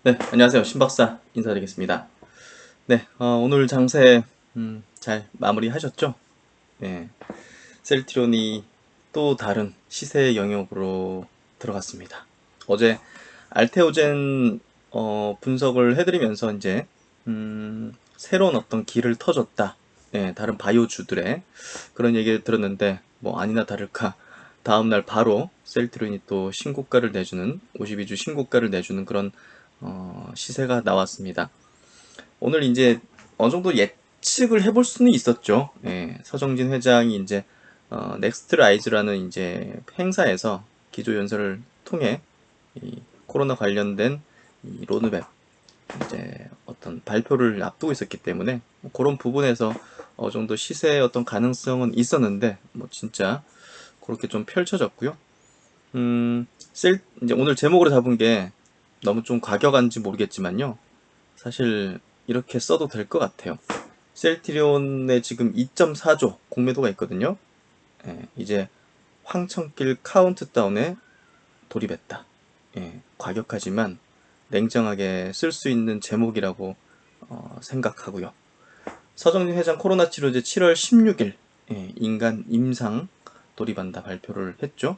네, 안녕하세요. 신박사 인사드리겠습니다. 네, 오늘 장세 잘 마무리하셨죠? 네, 셀트리온이 또 다른 시세 영역으로 들어갔습니다. 어제 알테오젠 분석을 해드리면서 이제 새로운 어떤 길을 터줬다. 네, 다른 바이오주들의 그런 얘기를 들었는데 뭐 아니나 다를까 다음날 바로 셀트리온이 또 신고가를 내주는 52주 신고가를 내주는 그런 시세가 나왔습니다. 오늘 이제 어느 정도 예측을 해볼 수는 있었죠. 예, 서정진 회장이 이제 넥스트 라이즈라는 이제 행사에서 기조연설을 통해 이 코로나 관련된 이 로드맵 이제 어떤 발표를 앞두고 있었기 때문에 뭐 그런 부분에서 어느 정도 시세의 어떤 가능성은 있었는데 뭐 진짜 그렇게 좀 펼쳐졌고요. 이제 오늘 제목으로 잡은 게 너무 좀 과격한지 모르겠지만요. 사실 이렇게 써도 될 것 같아요. 셀트리온에 지금 2.4조 공매도가 있거든요. 예, 이제 황천길 카운트다운에 돌입했다. 예, 과격하지만 냉정하게 쓸 수 있는 제목이라고 생각하고요. 서정진 회장 코로나 치료제 7월 16일 인간 임상 돌입한다 발표를 했죠.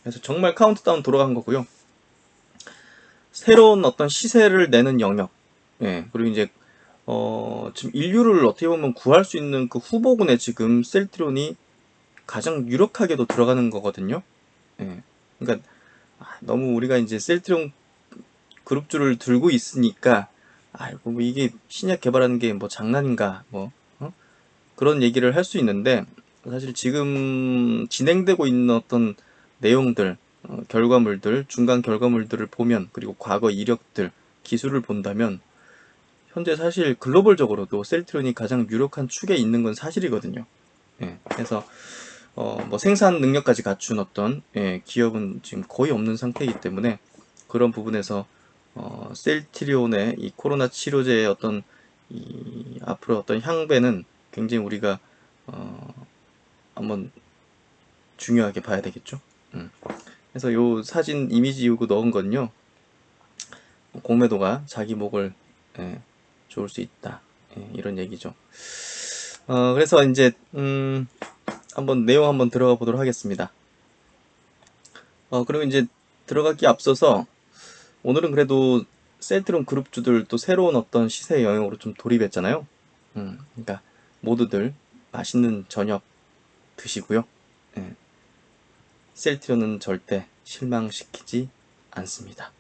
그래서 정말 카운트다운 돌아간 거고요. 새로운 어떤 시세를 내는 영역, 그리고 이제 지금 인류를 어떻게 보면 구할 수 있는 그 후보군에 지금 셀트리온이 가장 유력하게도 들어가는 거거든요. 예. 그러니까 너무 우리가 이제 셀트리온 그룹주를 들고 있으니까 아이고 뭐 이게 신약 개발하는 게 뭐 장난인가 뭐 그런 얘기를 할 수 있는데 사실 지금 진행되고 있는 어떤 내용들, 결과물들, 중간 결과물들을 보면 그리고 과거 이력들, 기술을 본다면 현재 사실 글로벌적으로도 셀트리온이 가장 유력한 축에 있는 건 사실이거든요. 예, 그래서 뭐 생산 능력까지 갖춘 어떤 기업은 지금 거의 없는 상태이기 때문에 그런 부분에서 셀트리온의 이 코로나 치료제의 어떤 이 앞으로 어떤 향배는 굉장히 우리가 한번 중요하게 봐야 되겠죠. 음. 그래서 요 사진 이미지 이고 넣은 건요. 공매도가 자기 목을 좋을 수 있다. 이런 얘기죠. 그래서 이제 한번 내용 한번 들어가 보도록 하겠습니다. 그리고 이제 들어가기 앞서서 오늘은 그래도 셀트론 그룹주들 또 새로운 어떤 시세 영역으로 좀 돌입했잖아요. 그러니까 모두들 맛있는 저녁 드시고요. 예, 셀트론은 절대 실망시키지 않습니다.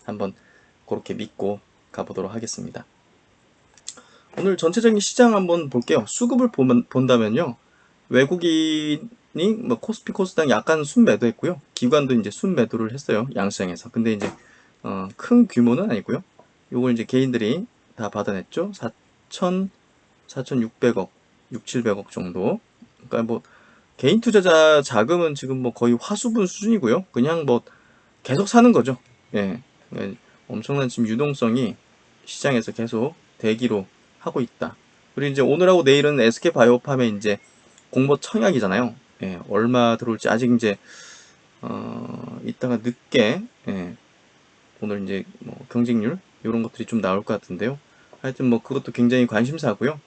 한번 그렇게 믿고 가보도록 하겠습니다. 오늘 전체적인 시장 한번 볼게요. 수급을 본다면요. 외국인이 뭐 코스피 코스닥 약간 순매도했고요. 기관도 이제 순매도를 했어요. 양시장에서. 근데 이제 큰 규모는 아니고요. 요걸 이제 개인들이 다 받아냈죠. 4,600억, 6, 700억 정도. 그러니까 뭐 개인 투자자 자금은 지금 뭐 거의 화수분 수준이고요. 그냥 뭐 계속 사는 거죠. 예. 예, 엄청난 지금 유동성이 시장에서 계속 대기로 하고 있다. 그리고 이제 오늘하고 내일은 SK바이오팜의 이제 공모 청약이잖아요. 예, 얼마 들어올지 아직 이제 이따가 늦게 오늘 이제 뭐 경쟁률 이런 것들이 좀 나올 것 같은데요. 하여튼 뭐 그것도 굉장히 관심사고요.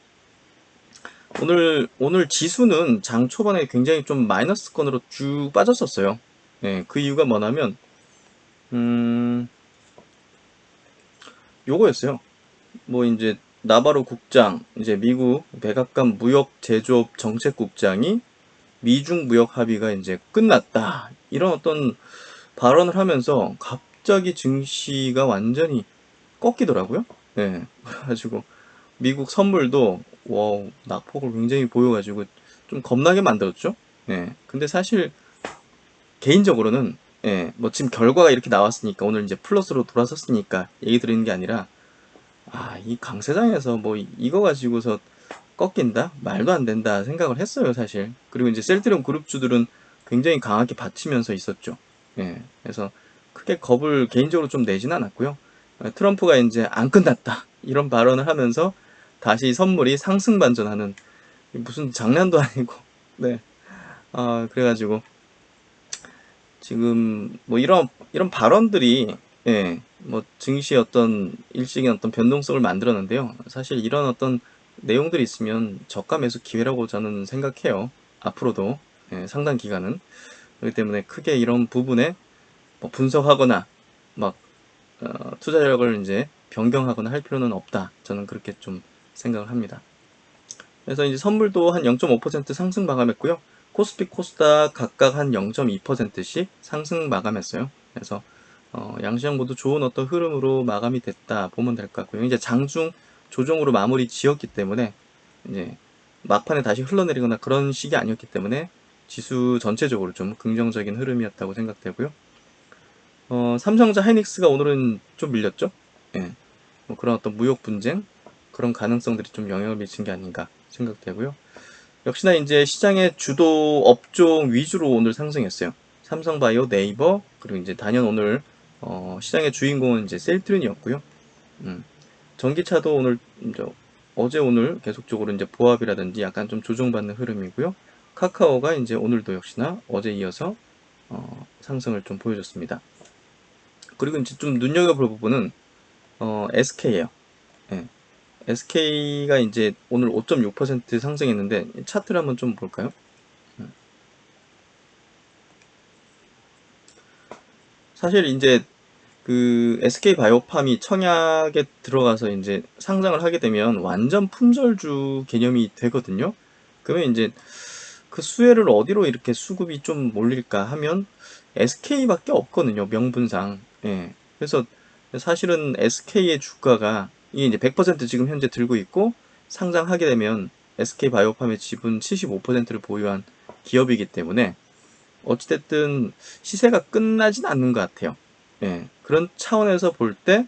오늘 지수는 장 초반에 굉장히 좀 마이너스권으로 쭉 빠졌었어요. 예, 그 이유가 뭐냐면 음, 요거였어요. 뭐 이제 나바로 국장, 이제 미국 백악관 무역 제조업 정책국장이 미중 무역 합의가 이제 끝났다. 이런 어떤 발언을 하면서 갑자기 증시가 완전히 꺾이더라고요. 네. 그래가지고 미국 선물도 와우, 낙폭을 굉장히 보여가지고 좀 겁나게 만들었죠. 네. 근데 사실 개인적으로는 뭐 지금 결과가 이렇게 나왔으니까 오늘 이제 플러스로 돌아섰으니까 얘기 드리는 게 아니라 이 강세장에서 뭐 이거 가지고서 꺾인다? 말도 안 된다 생각을 했어요, 사실. 그리고 이제 셀트리온 그룹주들은 굉장히 강하게 받치면서 있었죠. 예. 그래서 크게 겁을 개인적으로 좀 내진 않았고요. 트럼프가 이제 안 끝났다. 이런 발언을 하면서 다시 선물이 상승 반전하는 무슨 장난도 아니고 네. 그래가지고 지금 뭐 이런 발언들이 예. 뭐 증시의 어떤 일시적인 어떤 변동성을 만들었는데요. 사실 이런 어떤 내용들이 있으면 저가 매수 기회라고 저는 생각해요. 앞으로도 상당 기간은. 그렇기 때문에 크게 이런 부분에 뭐 분석하거나 막 투자력을 이제 변경하거나 할 필요는 없다. 저는 그렇게 좀 생각을 합니다. 그래서 이제 선물도 한 0.5% 상승 마감했고요. 코스피, 코스닥 각각 한 0.2%씩 상승 마감했어요. 그래서 양시장 모두 좋은 어떤 흐름으로 마감이 됐다 보면 될 것 같고요. 이제 장중 조정으로 마무리 지었기 때문에 이제 막판에 다시 흘러내리거나 그런 식이 아니었기 때문에 지수 전체적으로 좀 긍정적인 흐름이었다고 생각되고요. 삼성전자 하이닉스가 오늘은 좀 밀렸죠. 예. 뭐 그런 어떤 무역 분쟁 그런 가능성들이 좀 영향을 미친 게 아닌가 생각되고요. 역시나 이제 시장의 주도 업종 위주로 오늘 상승했어요. 삼성바이오, 네이버, 그리고 이제 단연 오늘 시장의 주인공은 이제 셀트리온이었고요. 음, 전기차도 오늘 이제 어제 오늘 계속적으로 이제 보합이라든지 약간 좀 조정받는 흐름이고요. 카카오가 이제 오늘도 역시나 어제 이어서 상승을 좀 보여줬습니다. 그리고 이제 좀 눈여겨볼 부분은 SK예요. 예. SK가 이제 오늘 5.6% 상승했는데 차트를 한번 좀 볼까요? 사실 이제 그 SK 바이오팜이 청약에 들어가서 이제 상장을 하게 되면 완전 품절주 개념이 되거든요. 그러면 이제 그 수혜를 어디로 이렇게 수급이 좀 몰릴까 하면 SK밖에 없거든요. 명분상. 예. 그래서 사실은 SK의 주가가 이게 이제 100% 지금 현재 들고 있고 상장하게 되면 SK 바이오팜의 지분 75%를 보유한 기업이기 때문에 어찌됐든 시세가 끝나진 않는 것 같아요. 예, 그런 차원에서 볼 때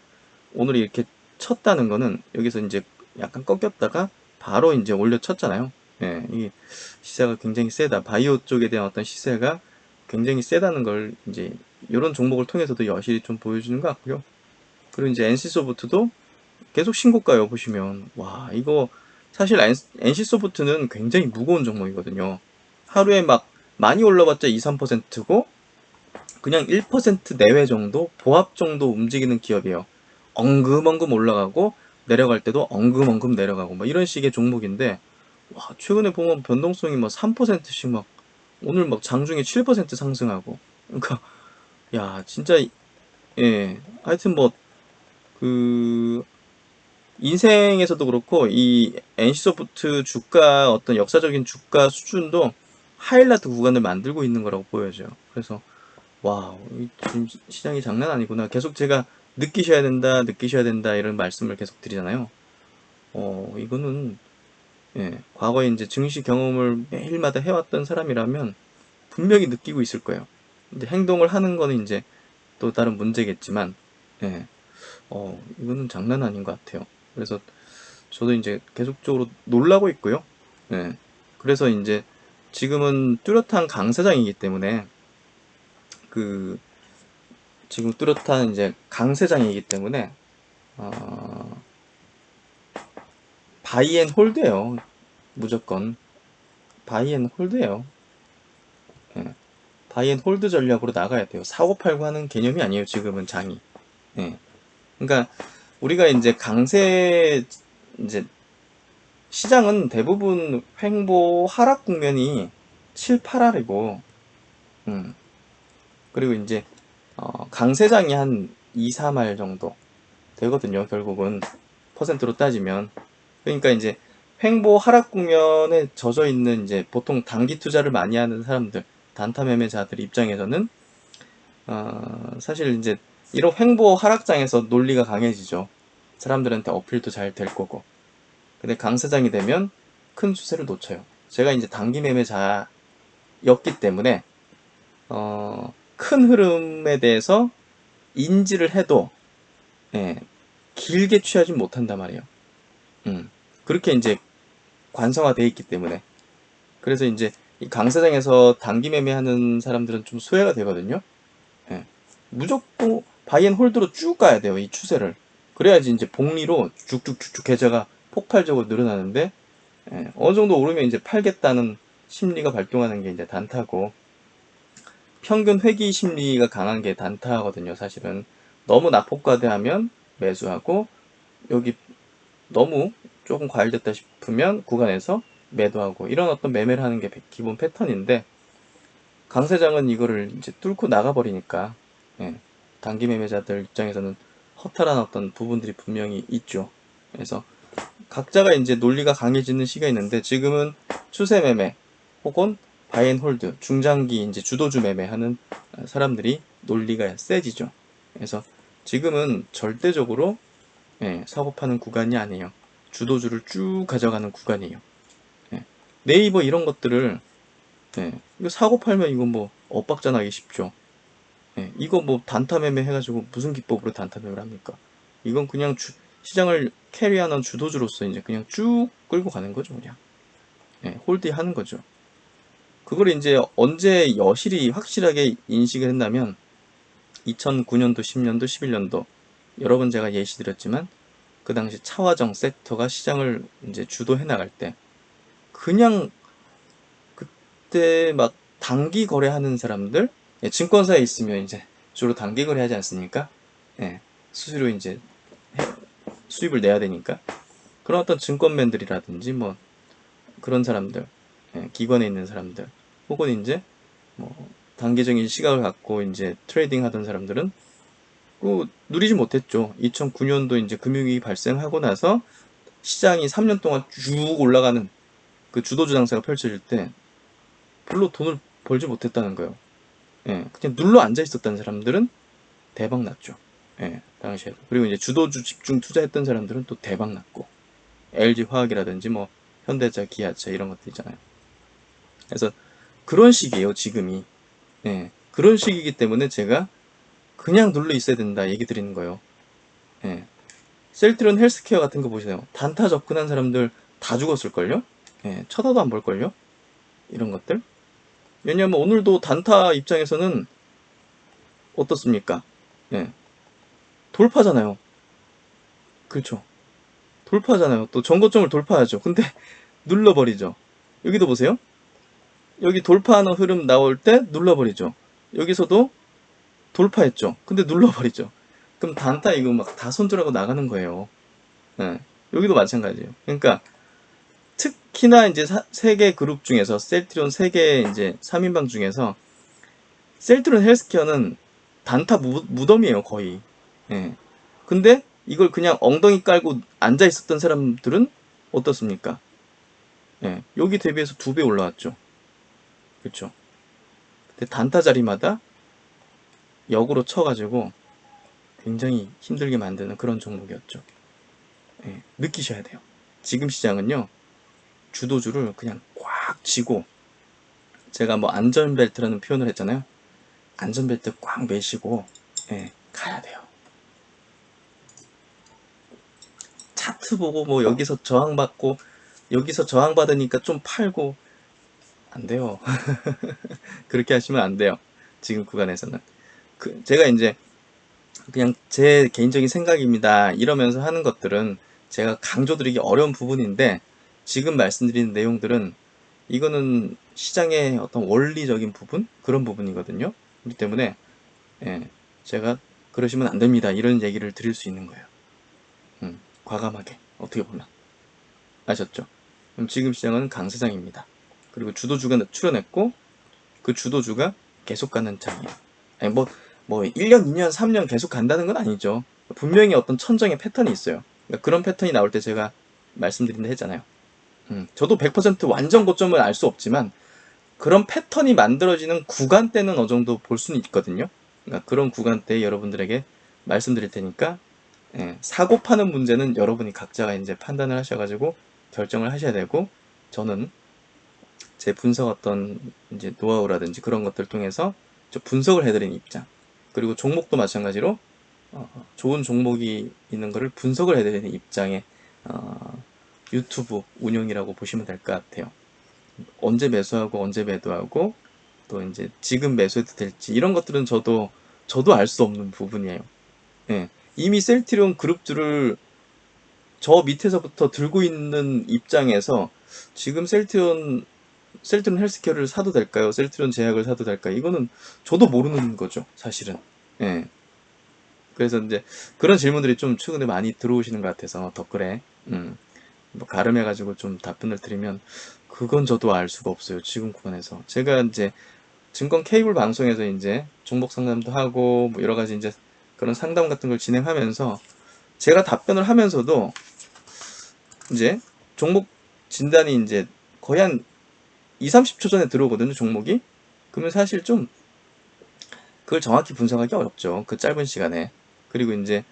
오늘 이렇게 쳤다는 거는 여기서 이제 약간 꺾였다가 바로 이제 올려쳤잖아요. 예, 이 시세가 굉장히 세다. 바이오 쪽에 대한 어떤 시세가 굉장히 세다는 걸 이제 이런 종목을 통해서도 여실히 좀 보여주는 것 같고요. 그리고 이제 NC소프트도 계속 신고가요. 보시면 와 이거 사실 NC소프트는 굉장히 무거운 종목이거든요. 하루에 막 많이 올라봤자 2, 3%고 그냥 1% 내외 정도 보합 정도 움직이는 기업이에요. 엉금엉금 올라가고 내려갈 때도 엉금엉금 내려가고 뭐 이런 식의 종목인데 와 최근에 보면 변동성이 막 3%씩 막 오늘 막 장중에 7% 상승하고 그러니까 야 진짜 예 하여튼 뭐 그 인생에서도 그렇고 이 NC소프트 주가 어떤 역사적인 주가 수준도 하이라이트 구간을 만들고 있는 거라고 보여져요. 그래서 와, 지금 시장이 장난 아니구나. 계속 제가 느끼셔야 된다, 느끼셔야 된다 이런 말씀을 계속 드리잖아요. 이거는 예, 과거에 이제 증시 경험을 매일마다 해왔던 사람이라면 분명히 느끼고 있을 거예요. 근데 행동을 하는 거는 이제 또 다른 문제겠지만, 예, 이거는 장난 아닌 것 같아요. 그래서 저도 이제 계속적으로 놀라고 있고요. 예. 그래서 이제 지금은 뚜렷한 강세장이기 때문에 그 지금 뚜렷한 이제 강세장이기 때문에 어, 바이앤홀드예요. 무조건 바이앤홀드예요. 예. 바이앤홀드 전략으로 나가야 돼요. 사고 팔고 하는 개념이 아니에요. 지금은 장이. 예. 그러니까 우리가 이제 강세 이제 시장은 대부분 횡보 하락 국면이 7, 8할이고 그리고 이제 강세장이 한 2, 3할 정도 되거든요. 결국은 퍼센트로 따지면. 그러니까 이제 횡보 하락 국면에 젖어 있는 이제 보통 단기 투자를 많이 하는 사람들, 단타 매매자들 입장에서는 사실 이제 이런 횡보 하락장에서 논리가 강해지죠. 사람들한테 어필도 잘 될 거고. 근데 강세장이 되면 큰 추세를 놓쳐요. 제가 이제 단기 매매자였기 때문에 큰 흐름에 대해서 인지를 해도 예, 길게 취하진 못한단 말이에요. 그렇게 이제 관성화돼 있기 때문에 그래서 이제 이 강세장에서 단기 매매하는 사람들은 좀 소외가 되거든요. 예. 무조건 바이앤홀드로 쭉 가야 돼요. 이 추세를. 그래야지 이제 복리로 쭉쭉쭉쭉 계좌가 폭발적으로 늘어나는데 어느 정도 오르면 이제 팔겠다는 심리가 발동하는 게 이제 단타고 평균 회귀 심리가 강한 게 단타거든요. 사실은 너무 낙폭과대하면 매수하고, 여기 너무 조금 과열됐다 싶으면 구간에서 매도하고, 이런 어떤 매매를 하는 게 기본 패턴인데, 강세장은 이거를 이제 뚫고 나가버리니까, 예, 단기 매매자들 입장에서는 허탈한 어떤 부분들이 분명히 있죠. 그래서 각자가 이제 논리가 강해지는 시기가 있는데, 지금은 추세 매매 혹은 바이앤홀드 중장기 이제 주도주 매매하는 사람들이 논리가 세지죠. 그래서 지금은 절대적으로 사고 파는 구간이 아니에요. 주도주를 쭉 가져가는 구간이에요. 예, 네이버 이런 것들을 이거 사고 팔면 이거 뭐 엇박자 나기 쉽죠. 이거 뭐 단타 매매 해가지고 무슨 기법으로 단타 매매를 합니까? 이건 그냥 시장을 캐리하는 주도주로서 이제 그냥 쭉 끌고 가는 거죠, 그냥. 홀드 하는 거죠. 그걸 이제 언제 여실히 확실하게 인식을 했냐면 2009년도, 10년도, 11년도 여러 번 제가 예시 드렸지만 그 당시 차화정 섹터가 시장을 이제 주도해 나갈 때 그냥 그때 막 단기 거래하는 사람들, 증권사에 있으면 이제 주로 단기 거래하지 않습니까? 수수료 이제 수입을 내야 되니까 그런 어떤 증권맨들이라든지 뭐 그런 사람들, 기관에 있는 사람들, 혹은 이제 뭐 단기적인 시각을 갖고 이제 트레이딩 하던 사람들은 누리지 못했죠. 2009년도 이제 금융위기 발생하고 나서 시장이 3년 동안 쭉 올라가는 그 주도주 장세가 펼쳐질 때 별로 돈을 벌지 못했다는 거예요. 그냥 눌러 앉아 있었다는 사람들은 대박 났죠. 당시에도. 그리고 이제 주도주 집중 투자했던 사람들은 또 대박 났고, LG 화학이라든지 뭐 현대차, 기아차 이런 것들 있잖아요. 그래서 그런 시기예요, 지금이. 그런 시기이기 때문에 제가 그냥 눌러 있어야 된다 얘기 드리는 거예요. 셀트리온 헬스케어 같은 거 보세요. 단타 접근한 사람들 다 죽었을걸요? 쳐다도 안 볼걸요? 이런 것들. 왜냐하면 오늘도 단타 입장에서는 어떻습니까? 돌파잖아요. 그렇죠. 돌파잖아요. 또 전고점을 돌파하죠. 근데 눌러버리죠. 여기도 보세요. 여기 돌파하는 흐름 나올 때 눌러버리죠. 여기서도 돌파했죠. 근데 눌러버리죠. 그럼 단타 이거 막 다 손절하고 나가는 거예요. 여기도 마찬가지예요. 그러니까 특히나 이제 세 개 그룹 중에서 셀트리온 3개 이제 3인방 중에서 셀트리온 헬스케어는 단타 무덤이에요, 거의. 근데 이걸 그냥 엉덩이 깔고 앉아 있었던 사람들은 어떻습니까? 여기 대비해서 2배 올라왔죠. 그렇죠. 근데 단타 자리마다 역으로 쳐가지고 굉장히 힘들게 만드는 그런 종목이었죠. 느끼셔야 돼요. 지금 시장은요, 주도주를 그냥 꽉 쥐고, 제가 뭐 안전벨트라는 표현을 했잖아요. 안전벨트 꽉 매시고, 가야 돼요. 차트 보고 뭐 여기서 저항받고, 여기서 저항받으니까 좀 팔고, 안 돼요. 그렇게 하시면 안 돼요. 지금 구간에서는. 제가 이제 그냥 제 개인적인 생각입니다. 이러면서 하는 것들은 제가 강조드리기 어려운 부분인데, 지금 말씀드리는 내용들은 이거는 시장의 어떤 원리적인 부분? 그런 부분이거든요. 그렇기 때문에 제가 그러시면 안 됩니다. 이런 얘기를 드릴 수 있는 거예요. 과감하게. 어떻게 보면. 아셨죠? 그럼 지금 시장은 강세장입니다. 그리고 주도주가 출현했고, 그 주도주가 계속 가는 장이에요. 아니, 뭐 1년, 2년, 3년 계속 간다는 건 아니죠. 분명히 어떤 천정의 패턴이 있어요. 그러니까 그런 패턴이 나올 때 제가 말씀드린다 했잖아요. 저도 100% 완전 고점을 알 수 없지만 그런 패턴이 만들어지는 구간대는 어느 정도 볼 수는 있거든요. 그러니까 그런 구간대에 여러분들에게 말씀드릴 테니까 사고 파는 문제는 여러분이 각자가 이제 판단을 하셔가지고 결정을 하셔야 되고, 저는 제 분석 어떤 이제 노하우라든지 그런 것들 통해서 분석을 해드리는 입장, 그리고 종목도 마찬가지로 좋은 종목이 있는 거를 분석을 해드리는 입장의 유튜브 운영이라고 보시면 될 것 같아요. 언제 매수하고 언제 매도하고 또 이제 지금 매수해도 될지 이런 것들은 저도 알 수 없는 부분이에요. 이미 셀트리온 그룹주를 저 밑에서부터 들고 있는 입장에서 지금 셀트리온 헬스케어를 사도 될까요? 셀트리온 제약을 사도 될까요? 이거는 저도 모르는 거죠, 사실은. 그래서 이제 그런 질문들이 좀 최근에 많이 들어오시는 것 같아서 댓글에 뭐 가름해가지고 좀 답변을 드리면 그건 저도 알 수가 없어요. 지금 구간에서. 제가 이제 증권 케이블 방송에서 이제 종목 상담도 하고 뭐 여러 가지 이제 그런 상담 같은 걸 진행하면서 제가 답변을 하면서도 이제 종목 진단이 이제 거의 한 2, 30초 전에 들어오거든요, 종목이. 그러면 사실 좀 그걸 정확히 분석하기 어렵죠. 그 짧은 시간에. 그리고 이제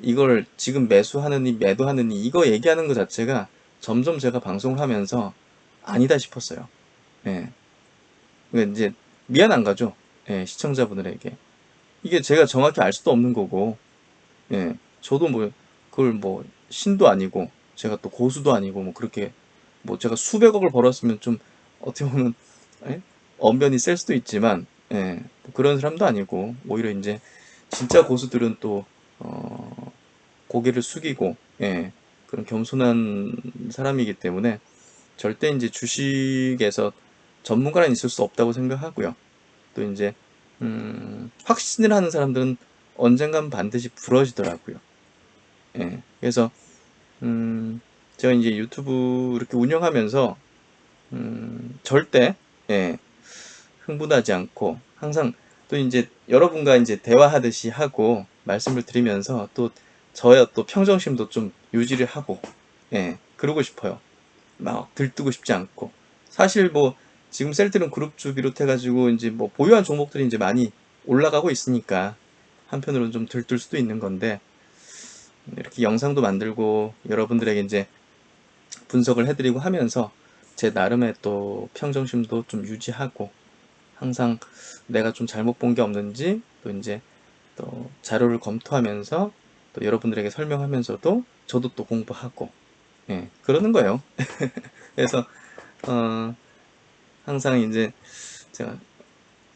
이걸 지금 매수하느니 매도하느니 이거 얘기하는 것 자체가 점점 제가 방송을 하면서 아니다 싶었어요. 예. 그러니까 이제 미안한 거죠. 예, 시청자분들에게. 이게 제가 정확히 알 수도 없는 거고, 예. 저도 뭐 그걸 뭐 신도 아니고 제가 또 고수도 아니고 뭐 그렇게 뭐 제가 수백억을 벌었으면 좀 어떻게 보면 예? 언변이 셀 수도 있지만 예. 뭐 그런 사람도 아니고 오히려 이제 진짜 고수들은 또 고개를 숙이고 예. 그런 겸손한 사람이기 때문에 절대 이제 주식에서 전문가는 있을 수 없다고 생각하고요. 또 이제 확신을 하는 사람들은 언젠간 반드시 부러지더라고요. 예. 그래서 제가 이제 유튜브 이렇게 운영하면서 절대 예, 흥분하지 않고 항상 또 이제 여러분과 이제 대화하듯이 하고 말씀을 드리면서 또 저의 또 평정심도 좀 유지를 하고 예, 그러고 싶어요. 막 들뜨고 싶지 않고 사실 뭐 지금 셀트는 그룹주 비롯해가지고 이제 뭐 보유한 종목들이 이제 많이 올라가고 있으니까 한편으로는 좀 들뜰 수도 있는 건데 이렇게 영상도 만들고 여러분들에게 이제 분석을 해드리고 하면서 제 나름의 또 평정심도 좀 유지하고 항상 내가 좀 잘못 본 게 없는지 또 이제 또 자료를 검토하면서 또 여러분들에게 설명하면서도 저도 또 공부하고 예, 그러는 거예요. 그래서 어, 항상 이제 제가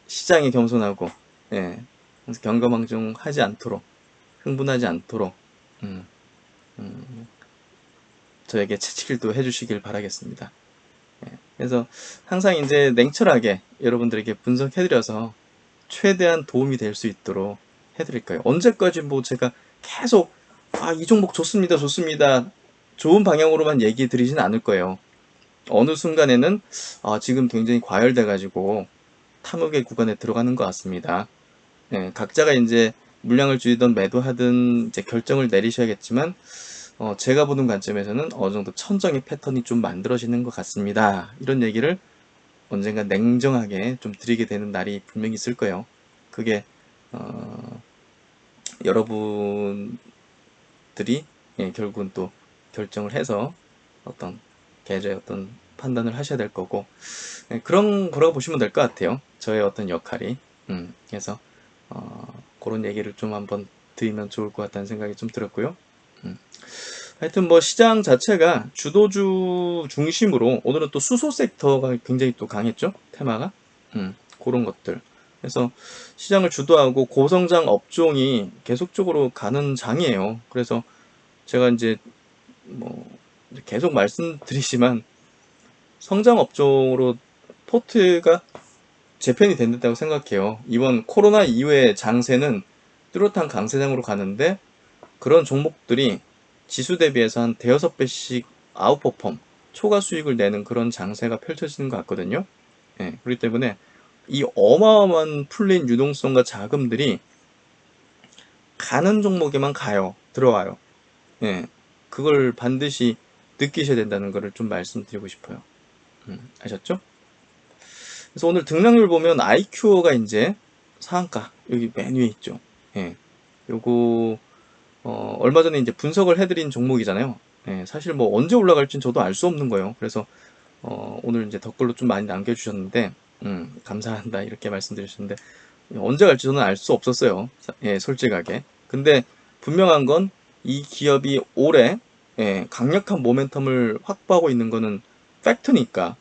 시장에 겸손하고 예, 경거망정하지 않도록 흥분하지 않도록 음, 저에게 채찍질도 해주시길 바라겠습니다. 그래서 항상 이제 냉철하게 여러분들에게 분석해드려서 최대한 도움이 될 수 있도록 해드릴 거예요. 언제까지 뭐 제가 계속 이 종목 좋습니다, 좋습니다. 좋은 방향으로만 얘기 드리진 않을 거예요. 어느 순간에는 지금 굉장히 과열돼가지고 탐욕의 구간에 들어가는 것 같습니다. 예, 각자가 이제 물량을 줄이든 매도하든 이제 결정을 내리셔야겠지만 제가 보는 관점에서는 어느 정도 천정의 패턴이 좀 만들어지는 것 같습니다. 이런 얘기를 언젠가 냉정하게 좀 드리게 되는 날이 분명히 있을 거예요. 그게 어, 여러분들이 예, 결국은 또 결정을 해서 어떤 계좌의 어떤 판단을 하셔야 될 거고 예, 그런 거라고 보시면 될 것 같아요. 저의 어떤 역할이 그래서 그런 얘기를 좀 한번 드리면 좋을 것 같다는 생각이 좀 들었고요. 하여튼 뭐 시장 자체가 주도주 중심으로 오늘은 또 수소 섹터가 굉장히 또 강했죠. 테마가. 그런 것들. 그래서 시장을 주도하고 고성장 업종이 계속적으로 가는 장이에요. 그래서 제가 이제 뭐 계속 말씀드리지만 성장 업종으로 포트가 재편이 된다고 생각해요. 이번 코로나 이후의 장세는 뚜렷한 강세장으로 가는데 그런 종목들이 지수 대비해서 한 대여섯 배씩 아웃퍼폼, 초과 수익을 내는 그런 장세가 펼쳐지는 것 같거든요. 예, 그렇기 때문에 이 어마어마한 풀린 유동성과 자금들이 가는 종목에만 가요. 들어와요. 예, 그걸 반드시 느끼셔야 된다는 것을 좀 말씀드리고 싶어요. 아셨죠? 그래서 오늘 등락률 보면 아이큐어가 이제 상한가 여기 맨 위에 있죠. 예, 요거 얼마 전에 이제 분석을 해드린 종목이잖아요. 예, 사실 뭐 언제 올라갈진 저도 알 수 없는 거예요. 그래서 오늘 이제 댓글로 좀 많이 남겨주셨는데 감사한다 이렇게 말씀드리셨는데 언제 갈지 저는 알 수 없었어요. 예, 솔직하게. 근데 분명한 건 이 기업이 올해 예, 강력한 모멘텀을 확보하고 있는 거는 팩트니까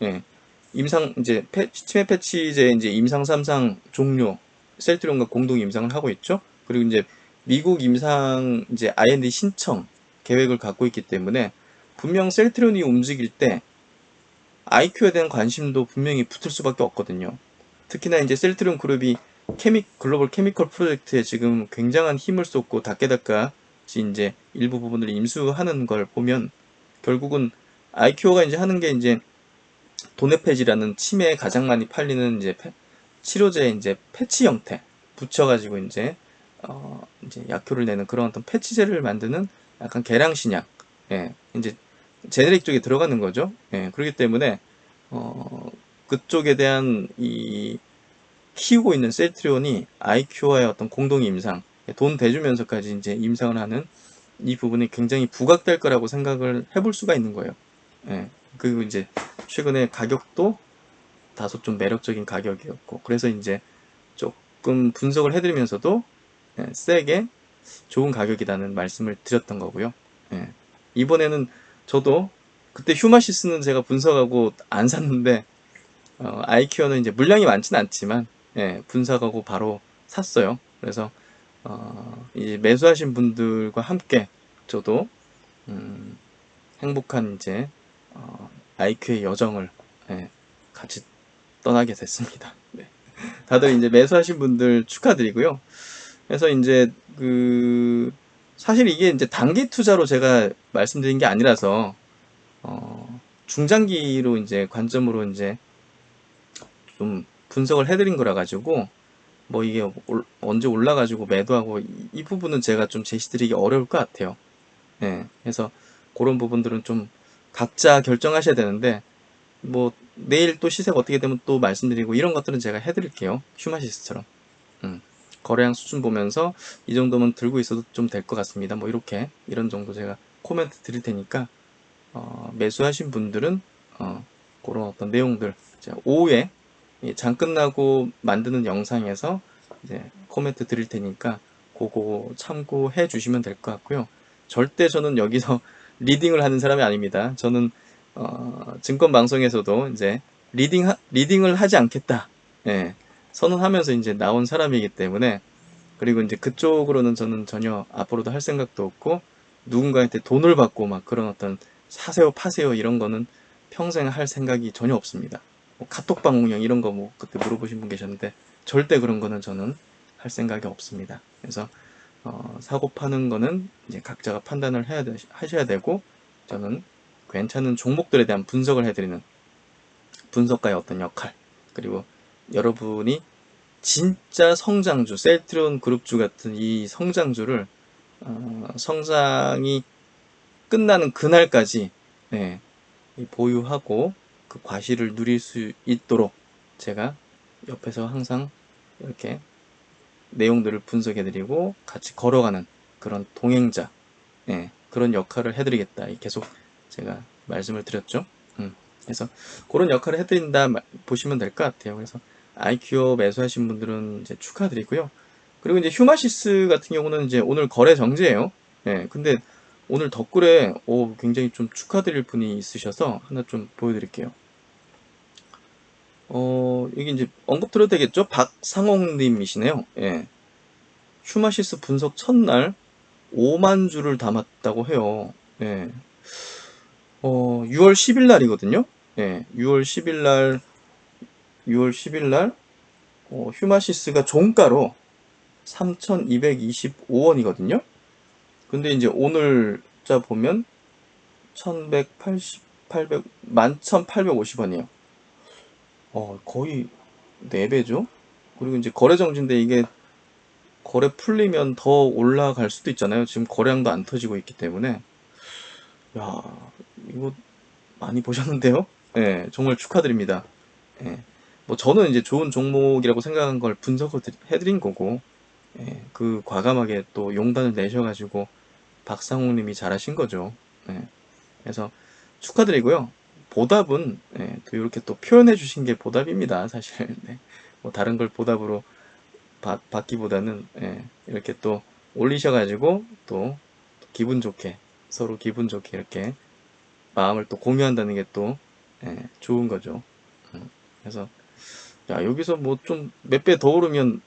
예, 임상 이제 치매 패치제 이제 임상 3상 종료 셀트리온과 공동 임상을 하고 있죠. 그리고 이제 미국 임상 이제 IND 신청 계획을 갖고 있기 때문에 분명 셀트리온이 움직일 때 IQ에 대한 관심도 분명히 붙을 수밖에 없거든요. 특히나 이제 셀트리온 그룹이 글로벌 케미컬 프로젝트에 지금 굉장한 힘을 쏟고 다케다까지 이제 일부 부분을 임수하는 걸 보면 결국은 아이큐어가 이제 하는 게 이제 도네페지라는 치매에 가장 많이 팔리는 이제 치료제 이제 패치 형태 붙여가지고 이제 약효를 내는 그런 어떤 패치제를 만드는 약간 계량신약, 예, 이제 제네릭 쪽에 들어가는 거죠. 예, 그렇기 때문에 그쪽에 대한 이 키우고 있는 셀트리온이 아이큐어의 어떤 공동 임상, 돈 대주면서까지 이제 임상을 하는 이 부분이 굉장히 부각될 거라고 생각을 해볼 수가 있는 거예요. 예, 그리고 이제 최근에 가격도 다소 좀 매력적인 가격이었고, 그래서 이제 조금 분석을 해드리면서도 세게 좋은 가격이라는 말씀을 드렸던 거고요. 예, 이번에는 저도 그때 휴마시스는 제가 분석하고 안 샀는데 아이큐어는 이제 물량이 많진 않지만 분석하고 바로 샀어요. 그래서 이제 매수하신 분들과 함께 저도 행복한 이제 아이큐의 여정을 같이 떠나게 됐습니다. 네. 다들 이제 매수하신 분들 축하드리고요. 그래서 이제 사실 이게 이제 단기 투자로 제가 말씀드린 게 아니라서 중장기로 이제 관점으로 이제 좀 분석을 해드린 거라 가지고 뭐 이게 언제 올라가지고 매도하고 이 부분은 제가 좀 제시드리기 어려울 것 같아요. 예, 그래서 그런 부분들은 좀 각자 결정하셔야 되는데 뭐 내일 또 시세가 어떻게 되면 또 말씀드리고 이런 것들은 제가 해드릴게요. 휴마시스처럼. 거래량 수준 보면서 이 정도면 들고 있어도 좀 될 것 같습니다. 뭐 이렇게 이런 정도 제가 코멘트 드릴 테니까 매수하신 분들은 그런 어떤 내용들 오후에 장 끝나고 만드는 영상에서 이제 코멘트 드릴 테니까 그거 참고해 주시면 될 것 같고요. 절대 저는 여기서 리딩을 하는 사람이 아닙니다. 저는 증권 방송에서도 이제 리딩을 하지 않겠다. 예, 선언하면서 이제 나온 사람이기 때문에 그리고 이제 그쪽으로는 저는 전혀 앞으로도 할 생각도 없고 누군가한테 돈을 받고 막 그런 어떤 사세요 파세요 이런 거는 평생 할 생각이 전혀 없습니다. 뭐 카톡방 운영 이런 거 뭐 그때 물어보신 분 계셨는데 절대 그런 거는 저는 할 생각이 없습니다. 그래서 사고 파는 거는 이제 각자가 판단을 하셔야 되고 저는 괜찮은 종목들에 대한 분석을 해드리는 분석가의 어떤 역할 그리고 여러분이 진짜 성장주, 셀트리온 그룹주 같은 이 성장주를 성장이 끝나는 그날까지 보유하고 그 과실을 누릴 수 있도록 제가 옆에서 항상 이렇게 내용들을 분석해드리고 같이 걸어가는 그런 동행자, 그런 역할을 해드리겠다. 계속 제가 말씀을 드렸죠. 그래서 그런 역할을 해드린다 보시면 될 것 같아요. 그래서 아이큐어 매수하신 분들은 이제 축하드리고요. 그리고 이제 휴마시스 같은 경우는 이제 오늘 거래 정지예요. 근데 오늘 덧글에 굉장히 좀 축하드릴 분이 있으셔서 하나 좀 보여드릴게요. 이게 이제 언급 드려도 되겠죠? 박상홍님이시네요. 휴마시스 분석 첫날 5만 주를 담았다고 해요. 6월 10일 날이거든요. 6월 10일 날, 6월 10일 날, 휴마시스가 종가로 3,225원이거든요. 근데 이제 오늘자 보면 1,180, 800, 11,850원이에요. 거의 4배죠? 그리고 이제 거래 정지인데 이게 거래 풀리면 더 올라갈 수도 있잖아요. 지금 거래량도 안 터지고 있기 때문에. 야, 이거 많이 보셨는데요? 정말 축하드립니다. 뭐 저는 이제 좋은 종목이라고 생각한 걸 분석을 해드린 거고, 그 과감하게 또 용단을 내셔가지고 박상욱 님이 잘하신 거죠. 그래서 축하드리고요. 보답은 또 이렇게 또 표현해 주신 게 보답입니다. 사실 뭐 다른 걸 보답으로 받기보다는 이렇게 또 올리셔가지고 또 기분 좋게 서로 기분 좋게 이렇게 마음을 또 공유한다는 게 또 좋은 거죠. 그래서 야 여기서 뭐 좀 몇 배 더 오르면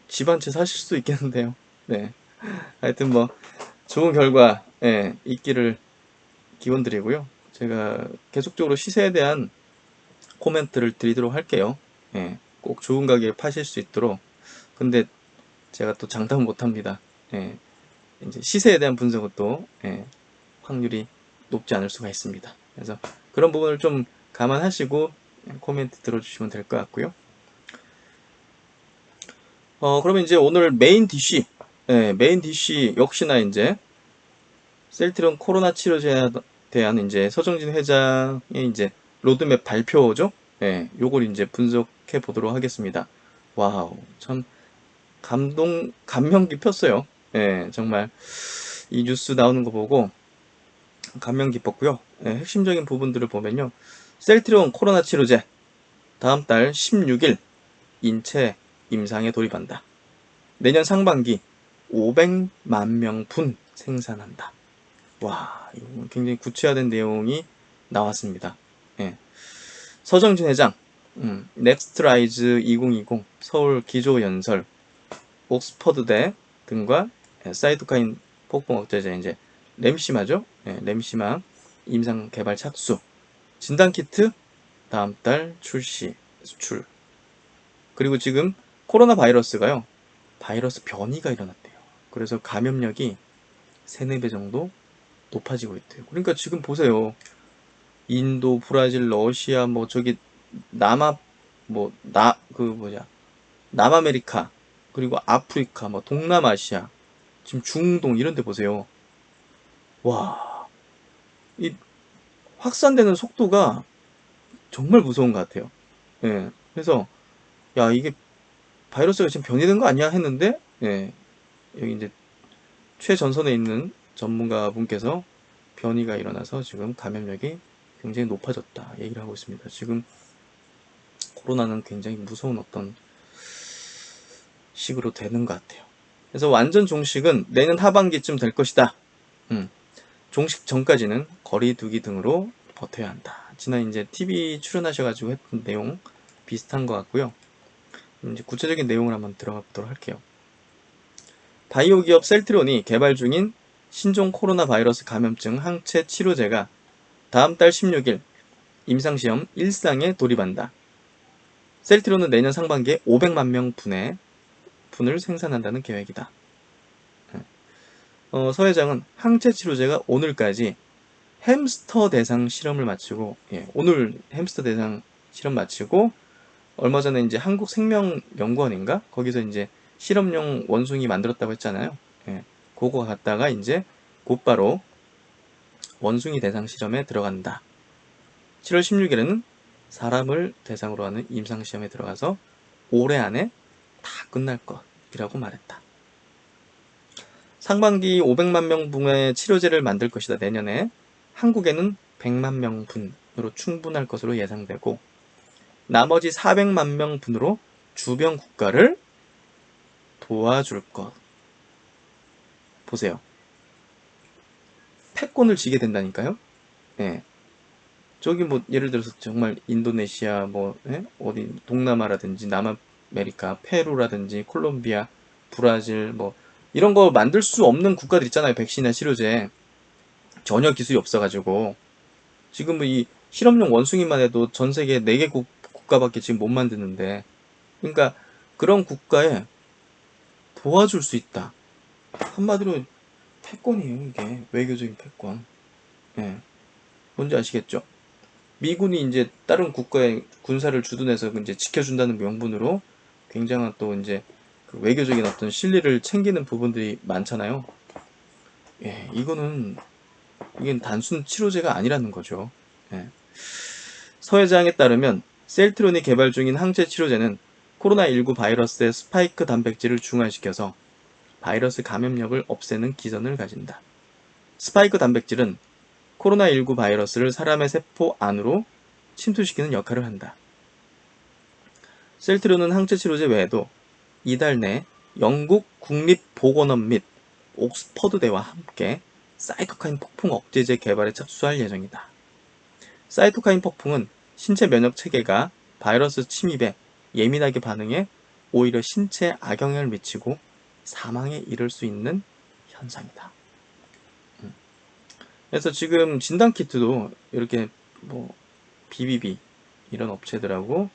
집 한 채 사실 수도 있겠는데요. 네, 하여튼 뭐 좋은 결과 있기를 기원드리고요. 제가 계속적으로 시세에 대한 코멘트를 드리도록 할게요. 꼭 좋은 가격에 파실 수 있도록. 근데 제가 또 장담은 못합니다. 예, 이제 시세에 대한 분석은 또 확률이 높지 않을 수가 있습니다. 그래서 그런 부분을 좀 감안하시고 코멘트 들어주시면 될 것 같고요. 그러면 이제 오늘 메인 DC, 메인 DC 역시나 이제 셀트리온 코로나 치료제에 대한 이제 서정진 회장의 이제 로드맵 발표죠. 요걸 이제 분석해 보도록 하겠습니다. 와우, 참 감명 깊었어요. 정말 이 뉴스 나오는 거 보고 감명 깊었고요. 핵심적인 부분들을 보면요. 셀트리온 코로나 치료제 다음 달 16일 인체 임상에 돌입한다. 내년 상반기 500만 명분 생산한다. 와, 이거 굉장히 구체화된 내용이 나왔습니다. 서정진 회장, 넥스트라이즈 2020 서울 기조연설, 옥스퍼드대 등과 사이토카인 폭풍 억제제 이제 램시마죠. 램시마 임상 개발 착수, 진단키트 다음 달 수출. 그리고 지금 코로나 바이러스가요. 바이러스 변이가 일어났대요. 그래서 감염력이 3, 4배 정도 높아지고 있대요. 그러니까 지금 보세요. 인도, 브라질, 러시아, 뭐 저기 남아메리카, 그리고 아프리카, 뭐 동남아시아, 지금 중동 이런 데 보세요. 와, 이 확산되는 속도가 정말 무서운 것 같아요. 그래서 야, 이게 바이러스가 지금 변이된 거 아니야 했는데, 여기 이제 최전선에 있는 전문가분께서 변이가 일어나서 지금 감염력이 굉장히 높아졌다 얘기를 하고 있습니다. 지금 코로나는 굉장히 무서운 어떤 식으로 되는 것 같아요. 그래서 완전 종식은 내년 하반기쯤 될 것이다. 종식 전까지는 거리 두기 등으로 버텨야 한다. 지난 이제 TV 출연하셔가지고 했던 내용 비슷한 것 같고요. 이제 구체적인 내용을 한번 들어가 보도록 할게요. 바이오 기업 셀트리온이 개발 중인 신종 코로나 바이러스 감염증 항체 치료제가 다음 달 16일 임상시험 1상에 돌입한다. 셀트리온은 내년 상반기에 500만 명 분을 생산한다는 계획이다. 서 회장은 항체 치료제가 오늘까지 햄스터 대상 실험을 마치고, 오늘 햄스터 대상 실험 마치고, 얼마 전에 이제 한국생명연구원인가? 거기서 이제 실험용 원숭이 만들었다고 했잖아요. 그거 갖다가 이제 곧바로 원숭이 대상 실험에 들어간다. 7월 16일에는 사람을 대상으로 하는 임상시험에 들어가서 올해 안에 다 끝날 것이라고 말했다. 상반기 500만 명분의 치료제를 만들 것이다. 내년에 한국에는 100만 명분으로 충분할 것으로 예상되고 나머지 400만 명분으로 주변 국가를 도와줄 것. 보세요. 패권을 지게 된다니까요. 저기 뭐 예를 들어서 정말 인도네시아 어디 동남아라든지 남아메리카, 페루라든지 콜롬비아, 브라질 뭐 이런 거 만들 수 없는 국가들 있잖아요. 백신이나 치료제 전혀 기술이 없어가지고 지금 이 실험용 원숭이만 해도 전 세계 4개 국가밖에 지금 못 만드는데 그러니까 그런 국가에 도와줄 수 있다. 한마디로 패권이에요. 이게 외교적인 패권. 뭔지 아시겠죠? 미군이 이제 다른 국가의 군사를 주둔해서 이제 지켜준다는 명분으로 굉장한 또 이제 그 외교적인 어떤 실리를 챙기는 부분들이 많잖아요. 이거는 이게 단순 치료제가 아니라는 거죠. 서 회장에 따르면 셀트론이 개발 중인 항체 치료제는 코로나19 바이러스의 스파이크 단백질을 중화시켜서 바이러스 감염력을 없애는 기전을 가진다. 스파이크 단백질은 코로나19 바이러스를 사람의 세포 안으로 침투시키는 역할을 한다. 셀트론은 항체 치료제 외에도 이달 내 영국 국립보건원 및 옥스퍼드대와 함께 사이토카인 폭풍 억제제 개발에 착수할 예정이다. 사이토카인 폭풍은 신체 면역 체계가 바이러스 침입에 예민하게 반응해 오히려 신체에 악영향을 미치고 사망에 이를 수 있는 현상이다. 그래서 지금 진단키트도 이렇게 BBB 이런 업체들하고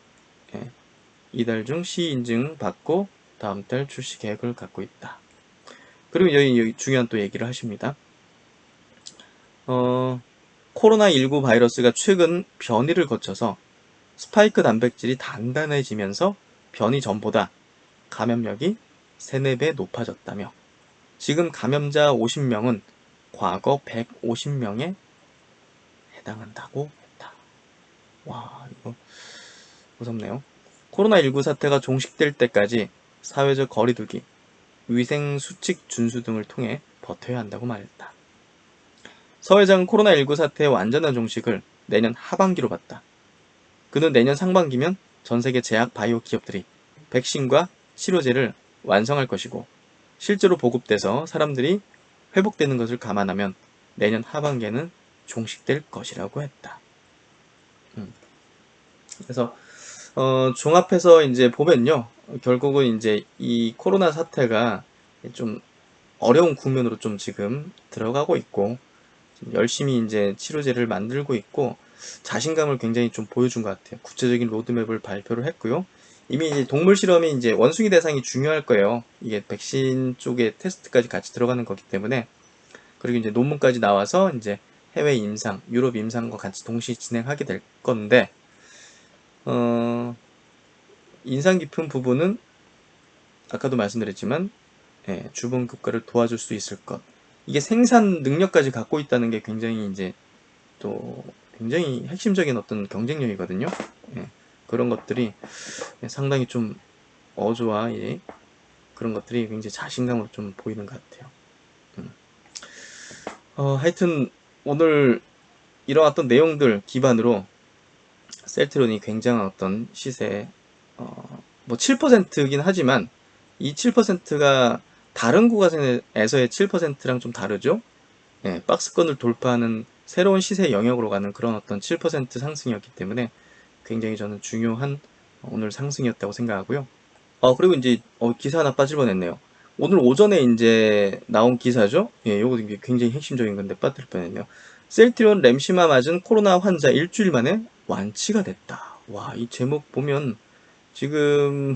이달 중 시인증 받고 다음 달 출시 계획을 갖고 있다. 그리고 여기 중요한 또 얘기를 하십니다. 코로나19 바이러스가 최근 변이를 거쳐서 스파이크 단백질이 단단해지면서 변이 전보다 감염력이 3, 4배 높아졌다며 지금 감염자 50명은 과거 150명에 해당한다고 했다. 와, 이거 무섭네요. 코로나19 사태가 종식될 때까지 사회적 거리두기, 위생 수칙 준수 등을 통해 버텨야 한다고 말했다. 서 회장은 코로나19 사태의 완전한 종식을 내년 하반기로 봤다. 그는 내년 상반기면 전 세계 제약 바이오 기업들이 백신과 치료제를 완성할 것이고 실제로 보급돼서 사람들이 회복되는 것을 감안하면 내년 하반기에는 종식될 것이라고 했다. 그래서 종합해서 이제 보면요, 결국은 이제 이 코로나 사태가 좀 어려운 국면으로 좀 지금 들어가고 있고 열심히 이제 치료제를 만들고 있고 자신감을 굉장히 좀 보여준 것 같아요. 구체적인 로드맵을 발표를 했고요. 이미 이제 동물 실험이 이제 원숭이 대상이 중요할 거예요. 이게 백신 쪽에 테스트까지 같이 들어가는 거기 때문에. 그리고 이제 논문까지 나와서 이제 해외 임상, 유럽 임상과 같이 동시에 진행하게 될 건데, 인상 깊은 부분은 아까도 말씀드렸지만, 주본 국가를 도와줄 수 있을 것. 이게 생산 능력까지 갖고 있다는 게 굉장히 이제 또 굉장히 핵심적인 어떤 경쟁력이거든요. 그런 것들이 상당히 좀 어조와 그런 것들이 굉장히 자신감으로 좀 보이는 것 같아요. 하여튼 오늘 일어났던 내용들 기반으로 셀트론이 굉장한 어떤 시세, 뭐 7%긴 하지만 이 7%가 다른 구간에서의 7%랑 좀 다르죠. 박스권을 돌파하는 새로운 시세 영역으로 가는 그런 어떤 7% 상승이었기 때문에 굉장히 저는 중요한 오늘 상승이었다고 생각하고요. 그리고 이제 기사 하나 빠질 뻔했네요. 오늘 오전에 이제 나온 기사죠. 요거 굉장히 핵심적인 건데 빠뜨릴 뻔했네요. 셀트리온 램시마 맞은 코로나 환자 일주일 만에 완치가 됐다. 와, 이 제목 보면 지금